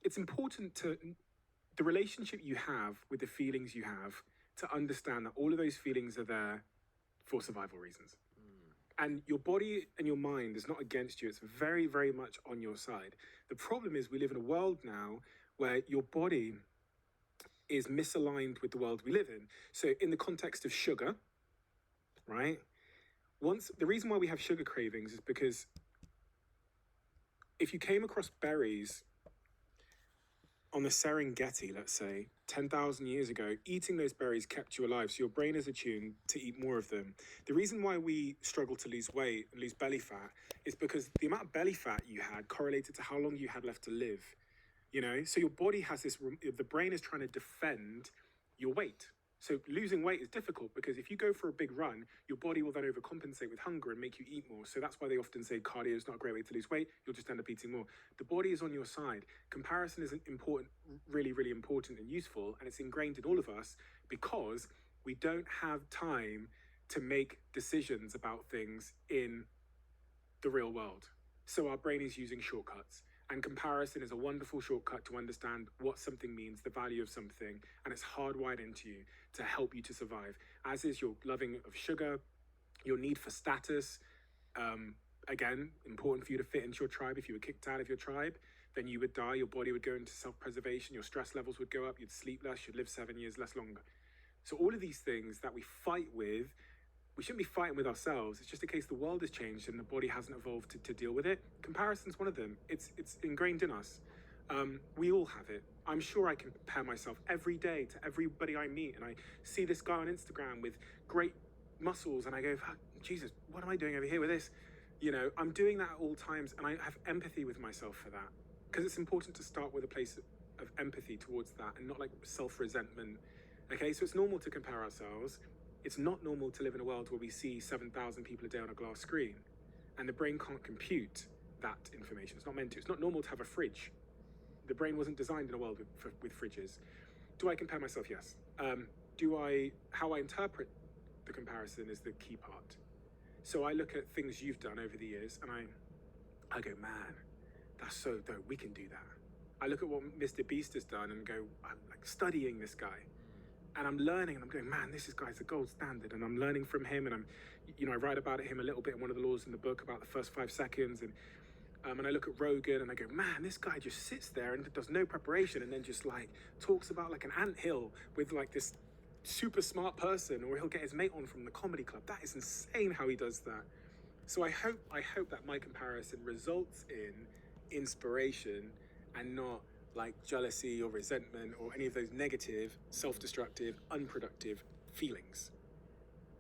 it's important to the relationship you have with the feelings you have to understand that all of those feelings are there for survival reasons. And your body and your mind is not against you. It's very, very much on your side. The problem is we live in a world now where your body is misaligned with the world we live in. So in the context of sugar, right? The reason why we have sugar cravings is because if you came across berries on the Serengeti, let's say, 10,000 years ago, eating those berries kept you alive. So your brain is attuned to eat more of them. The reason why we struggle to lose weight and lose belly fat is because the amount of belly fat you had correlated to how long you had left to live. You know, so your body has this, the brain is trying to defend your weight. So losing weight is difficult because if you go for a big run, your body will then overcompensate with hunger and make you eat more. So that's why they often say cardio is not a great way to lose weight. You'll just end up eating more. The body is on your side. Comparison is important, really, really important and useful. And it's ingrained in all of us because we don't have time to make decisions about things in the real world. So our brain is using shortcuts. And comparison is a wonderful shortcut to understand what something means, the value of something, and it's hardwired into you to help you to survive, as is your loving of sugar, your need for status. Again, important for you to fit into your tribe. If you were kicked out of your tribe, then you would die, your body would go into self-preservation, your stress levels would go up, you'd sleep less, you'd live 7 years less longer. So all of these things that we fight with, we shouldn't be fighting with ourselves. It's just a case the world has changed and the body hasn't evolved to deal with it. Comparison's one of them. It's ingrained in us. We all have it. I'm sure I can compare myself every day to everybody I meet, and I see this guy on Instagram with great muscles, and I go, Jesus, what am I doing over here with this? You know, I'm doing that at all times, and I have empathy with myself for that, because it's important to start with a place of empathy towards that and not like self-resentment. Okay, so it's normal to compare ourselves. It's not normal to live in a world where we see 7,000 people a day on a glass screen and the brain can't compute that information. It's not meant to. It's not normal to have a fridge. The brain wasn't designed in a world with fridges. Do I compare myself? Yes. How I interpret the comparison is the key part. So I look at things you've done over the years and I go, man, that's so dope. We can do that. I look at what Mr. Beast has done and go, I'm like studying this guy. And I'm learning, and I'm going, man, this guy's the gold standard. And I'm learning from him, and I write about him a little bit in one of the laws in the book about the first 5 seconds. And I look at Rogan, and I go, man, this guy just sits there and does no preparation, and then just like talks about like an anthill with like this super smart person, or he'll get his mate on from the comedy club. That is insane how he does that. So I hope that my comparison results in inspiration and not like jealousy or resentment or any of those negative, self-destructive, unproductive feelings.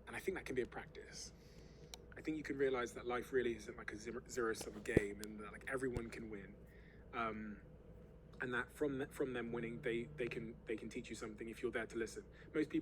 And I think that can be a practice. I think you can realize that life really isn't like a zero-sum game, and that like everyone can win. And that from them winning, they can teach you something if you're there to listen. Most people